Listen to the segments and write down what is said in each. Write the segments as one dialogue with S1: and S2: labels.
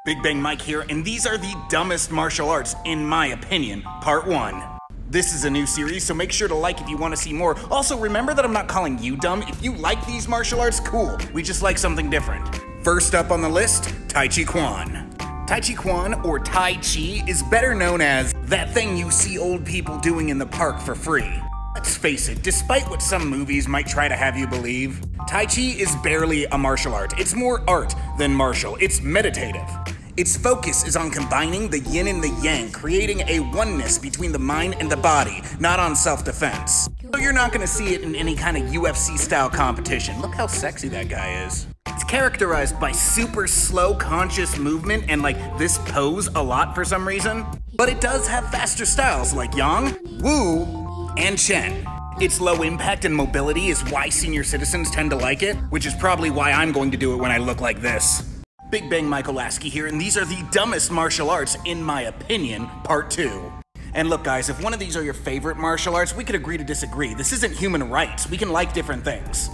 S1: Big Bang Mike here, and these are the dumbest martial arts, in my opinion, part 1. This is a new series, so make sure to like if you want to see more. Also, remember that I'm not calling you dumb. If you like these martial arts, cool. We just like something different. First up on the list, Tai Chi Quan. Tai Chi Quan, or Tai Chi, is better known as that thing you see old people doing in the park for free. Let's face it, despite what some movies might try to have you believe, Tai Chi is barely a martial art. It's more art than martial. It's meditative. Its focus is on combining the yin and the yang, creating a oneness between the mind and the body, not on self-defense. So you're not gonna see it in any kind of UFC-style competition. Look how sexy that guy is. It's characterized by super slow, conscious movement and this pose a lot for some reason. But it does have faster styles like Yang, Wu, and Chen. Its low impact and mobility is why senior citizens tend to like it, which is probably why I'm going to do it when I look like this. Big Bang Michael Lasky here, and these are the dumbest martial arts, in my opinion, part 2. And look guys, if one of these are your favorite martial arts, we could agree to disagree. This isn't human rights. We can like different things.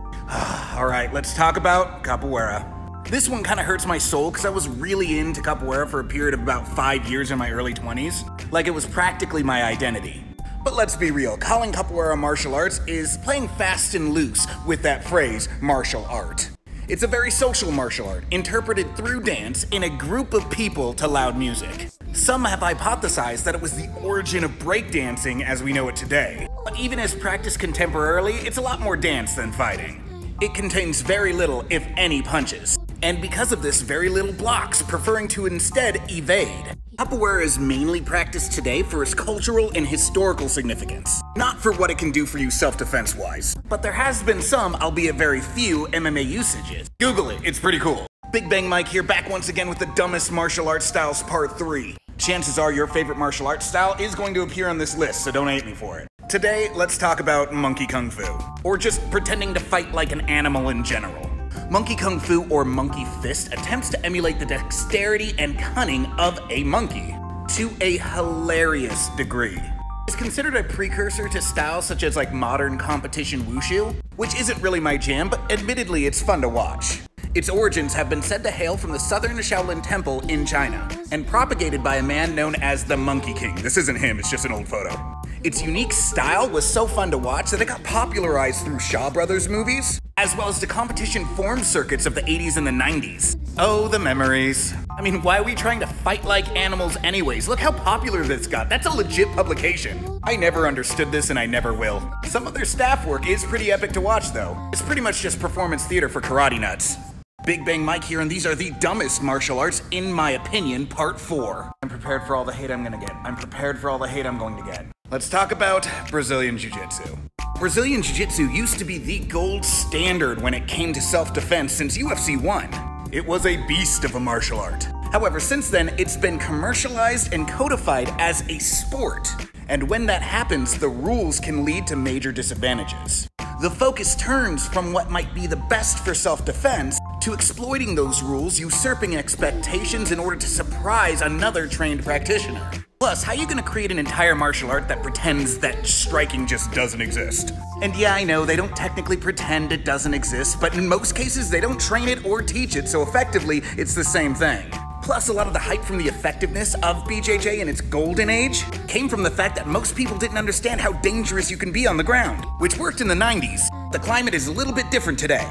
S1: Alright, let's talk about Capoeira. This one kind of hurts my soul because I was really into Capoeira for a period of about 5 years in my early 20s. It was practically my identity. But let's be real, calling Capoeira martial arts is playing fast and loose with that phrase, martial art. It's a very social martial art, interpreted through dance in a group of people to loud music. Some have hypothesized that it was the origin of breakdancing as we know it today. But even as practiced contemporarily, it's a lot more dance than fighting. It contains very little, if any, punches. And because of this, very little blocks, preferring to instead evade. Capoeira is mainly practiced today for its cultural and historical significance, not for what it can do for you self-defense wise. But there has been some, albeit very few, MMA usages. Google it, it's pretty cool. Big Bang Mike here, back once again with the dumbest martial arts styles part 3. Chances are your favorite martial arts style is going to appear on this list, so don't hate me for it. Today, let's talk about Monkey Kung Fu, or just pretending to fight like an animal in general. Monkey Kung Fu, or Monkey Fist, attempts to emulate the dexterity and cunning of a monkey to a hilarious degree. It's considered a precursor to styles such as modern competition wushu, which isn't really my jam, but admittedly it's fun to watch. Its origins have been said to hail from the southern Shaolin Temple in China, and propagated by a man known as the Monkey King. This isn't him, it's just an old photo. Its unique style was so fun to watch that it got popularized through Shaw Brothers movies, as well as the competition form circuits of the 80s and the 90s. Oh, the memories. I mean, why are we trying to fight like animals anyways? Look how popular this got. That's a legit publication. I never understood this and I never will. Some of their staff work is pretty epic to watch though. It's pretty much just performance theater for karate nuts. Big Bang Mike here, and these are the dumbest martial arts, in my opinion, part 4. I'm prepared for all the hate I'm gonna get. I'm prepared for all the hate I'm going to get. Let's talk about Brazilian Jiu Jitsu. Brazilian Jiu Jitsu used to be the gold standard when it came to self-defense since UFC 1. It was a beast of a martial art. However, since then, it's been commercialized and codified as a sport. And when that happens, the rules can lead to major disadvantages. The focus turns from what might be the best for self-defense to exploiting those rules, usurping expectations in order to surprise another trained practitioner. Plus, how are you gonna create an entire martial art that pretends that striking just doesn't exist? And yeah, I know they don't technically pretend it doesn't exist, but in most cases they don't train it or teach it, so effectively it's the same thing. Plus, a lot of the hype from the effectiveness of BJJ in its golden age came from the fact that most people didn't understand how dangerous you can be on the ground, which worked in the 90s. The climate is a little bit different today.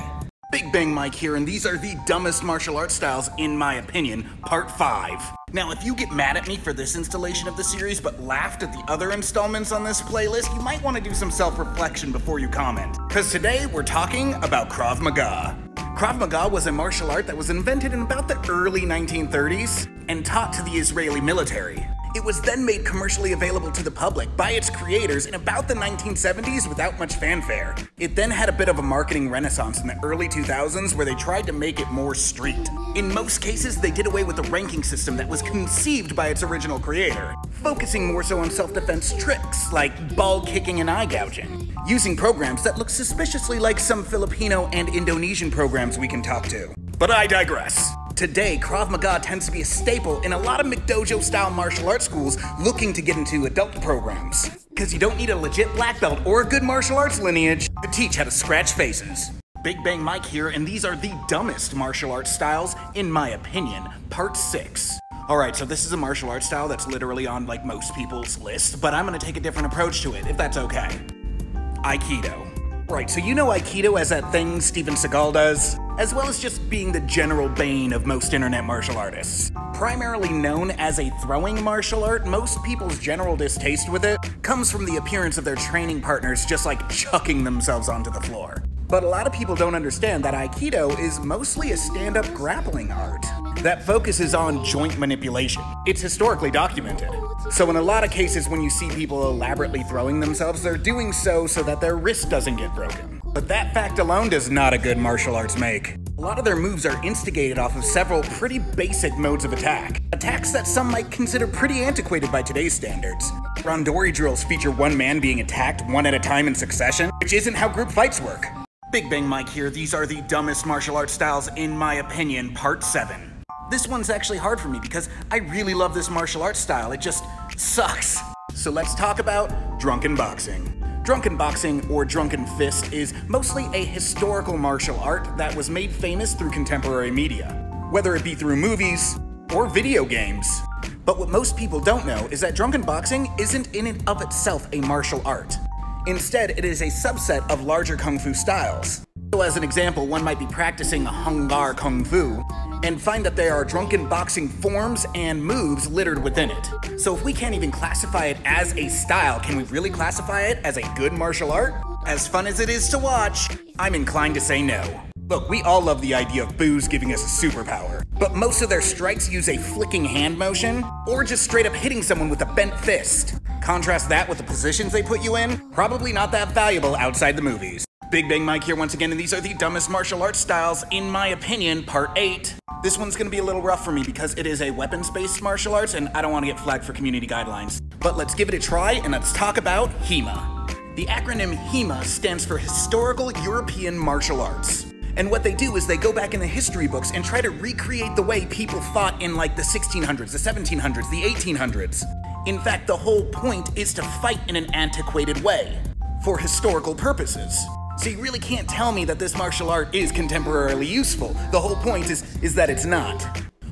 S1: Big Bang Mike here, and these are the dumbest martial arts styles, in my opinion, part 5. Now, if you get mad at me for this installation of the series but laughed at the other installments on this playlist, you might want to do some self-reflection before you comment. Because today we're talking about Krav Maga. Krav Maga was a martial art that was invented in about the early 1930s and taught to the Israeli military. It was then made commercially available to the public by its creators in about the 1970s without much fanfare. It then had a bit of a marketing renaissance in the early 2000s where they tried to make it more street. In most cases, they did away with the ranking system that was conceived by its original creator, focusing more so on self-defense tricks like ball kicking and eye gouging, using programs that look suspiciously like some Filipino and Indonesian programs we can talk to. But I digress. Today, Krav Maga tends to be a staple in a lot of McDojo-style martial arts schools looking to get into adult programs. Because you don't need a legit black belt or a good martial arts lineage to teach how to scratch faces. Big Bang Mike here, and these are the dumbest martial arts styles, in my opinion, part 6. Alright, so this is a martial arts style that's literally on like most people's list, but I'm gonna take a different approach to it, if that's okay. Aikido. Right, so you know Aikido as that thing Steven Seagal does, as well as just being the general bane of most internet martial artists. Primarily known as a throwing martial art, most people's general distaste with it comes from the appearance of their training partners just like chucking themselves onto the floor. But a lot of people don't understand that Aikido is mostly a stand-up grappling art that focuses on joint manipulation. It's historically documented. So in a lot of cases when you see people elaborately throwing themselves, they're doing so that their wrist doesn't get broken. But that fact alone does not a good martial arts make. A lot of their moves are instigated off of several pretty basic modes of attack. Attacks that some might consider pretty antiquated by today's standards. Randori drills feature one man being attacked one at a time in succession, which isn't how group fights work. Big Bang Mike here, these are the dumbest martial arts styles, in my opinion, part 7. This one's actually hard for me because I really love this martial arts style, it just sucks. So let's talk about Drunken Boxing. Drunken Boxing, or Drunken Fist, is mostly a historical martial art that was made famous through contemporary media, whether it be through movies or video games. But what most people don't know is that Drunken Boxing isn't in and of itself a martial art. Instead, it is a subset of larger kung fu styles. So as an example, one might be practicing Hung Gar Kung Fu and find that there are drunken boxing forms and moves littered within it. So if we can't even classify it as a style, can we really classify it as a good martial art? As fun as it is to watch, I'm inclined to say no. Look, we all love the idea of booze giving us a superpower, but most of their strikes use a flicking hand motion or just straight up hitting someone with a bent fist. Contrast that with the positions they put you in, probably not that valuable outside the movies. Big Bang Mike here once again, and these are the dumbest martial arts styles, in my opinion, part 8. This one's gonna be a little rough for me because it is a weapons-based martial arts and I don't want to get flagged for community guidelines. But let's give it a try and let's talk about Hema. The acronym Hema stands for Historical European Martial Arts. And what they do is they go back in the history books and try to recreate the way people fought in like the 1600s, the 1700s, the 1800s. In fact, the whole point is to fight in an antiquated way, for historical purposes. So you really can't tell me that this martial art is contemporarily useful. The whole point is that it's not.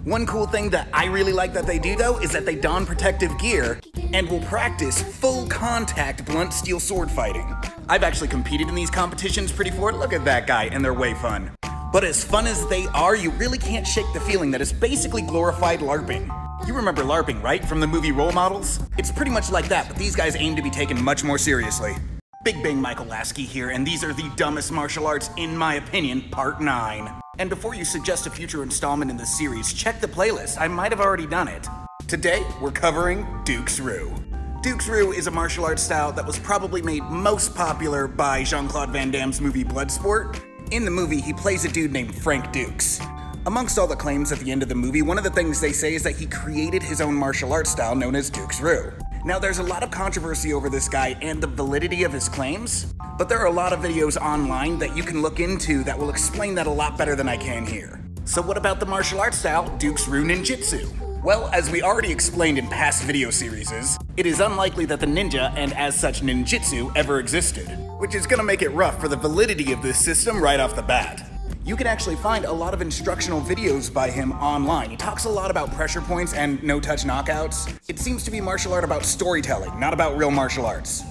S1: One cool thing that I really like that they do though is that they don protective gear and will practice full contact blunt steel sword fighting. I've actually competed in these competitions pretty far. Look at that guy, and they're way fun. But as fun as they are, you really can't shake the feeling that it's basically glorified LARPing. You remember LARPing, right? From the movie Role Models? It's pretty much like that, but these guys aim to be taken much more seriously. Big Bang Michael Lasky here, and these are the dumbest martial arts, in my opinion, part 9. And before you suggest a future installment in this series, check the playlist, I might have already done it. Today, we're covering Dukes Roo. Dukes Roo is a martial arts style that was probably made most popular by Jean-Claude Van Damme's movie Bloodsport. In the movie, he plays a dude named Frank Dukes. Amongst all the claims at the end of the movie, one of the things they say is that he created his own martial arts style known as Dukes Roo. Now, there's a lot of controversy over this guy and the validity of his claims, but there are a lot of videos online that you can look into that will explain that a lot better than I can here. So what about the martial arts style Dukes Roo Ninjitsu? Well, as we already explained in past video series, it is unlikely that the ninja, and as such ninjitsu, ever existed, which is gonna make it rough for the validity of this system right off the bat. You can actually find a lot of instructional videos by him online. He talks a lot about pressure points and no-touch knockouts. It seems to be martial art about storytelling, not about real martial arts.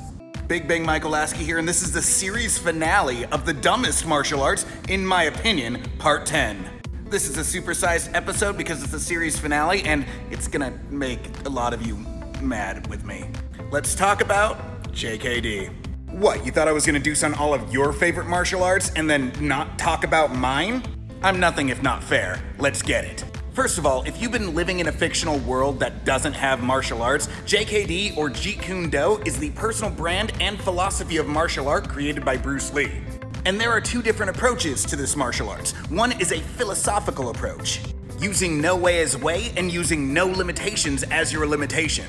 S1: Big Bang Michael Lasky here, and this is the series finale of the dumbest martial arts, in my opinion, part 10. This is a supersized episode because it's a series finale, and it's gonna make a lot of you mad with me. Let's talk about JKD. What, you thought I was gonna deuce on all of your favorite martial arts and then not talk about mine? I'm nothing if not fair. Let's get it. First of all, if you've been living in a fictional world that doesn't have martial arts, JKD or Jeet Kune Do is the personal brand and philosophy of martial art created by Bruce Lee. And there are two different approaches to this martial arts. One is a philosophical approach, using no way as way and using no limitations as your limitation.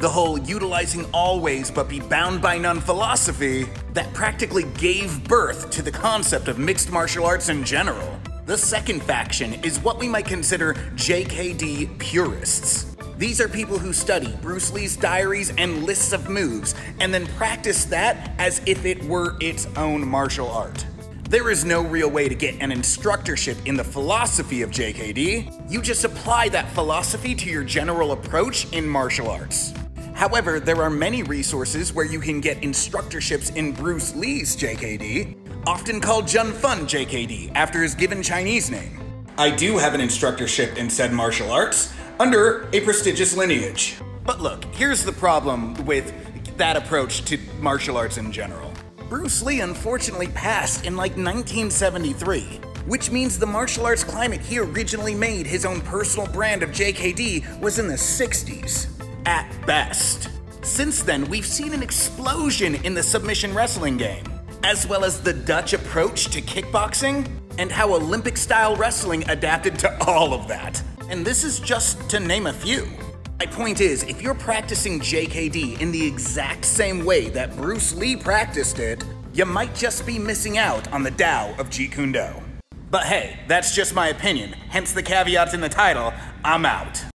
S1: The whole utilizing all ways but be bound by none philosophy that practically gave birth to the concept of mixed martial arts in general. The second faction is what we might consider JKD purists. These are people who study Bruce Lee's diaries and lists of moves and then practice that as if it were its own martial art. There is no real way to get an instructorship in the philosophy of JKD. You just apply that philosophy to your general approach in martial arts. However, there are many resources where you can get instructorships in Bruce Lee's JKD, often called Jun Fun JKD, after his given Chinese name. I do have an instructorship in said martial arts, under a prestigious lineage. But look, here's the problem with that approach to martial arts in general. Bruce Lee unfortunately passed in like 1973, which means the martial arts climate he originally made his own personal brand of JKD was in the 60s, at best. Since then, we've seen an explosion in the submission wrestling game, as well as the Dutch approach to kickboxing, and how Olympic-style wrestling adapted to all of that. And this is just to name a few. My point is, if you're practicing JKD in the exact same way that Bruce Lee practiced it, you might just be missing out on the Tao of Jeet Kune Do. But hey, that's just my opinion, hence the caveats in the title. I'm out.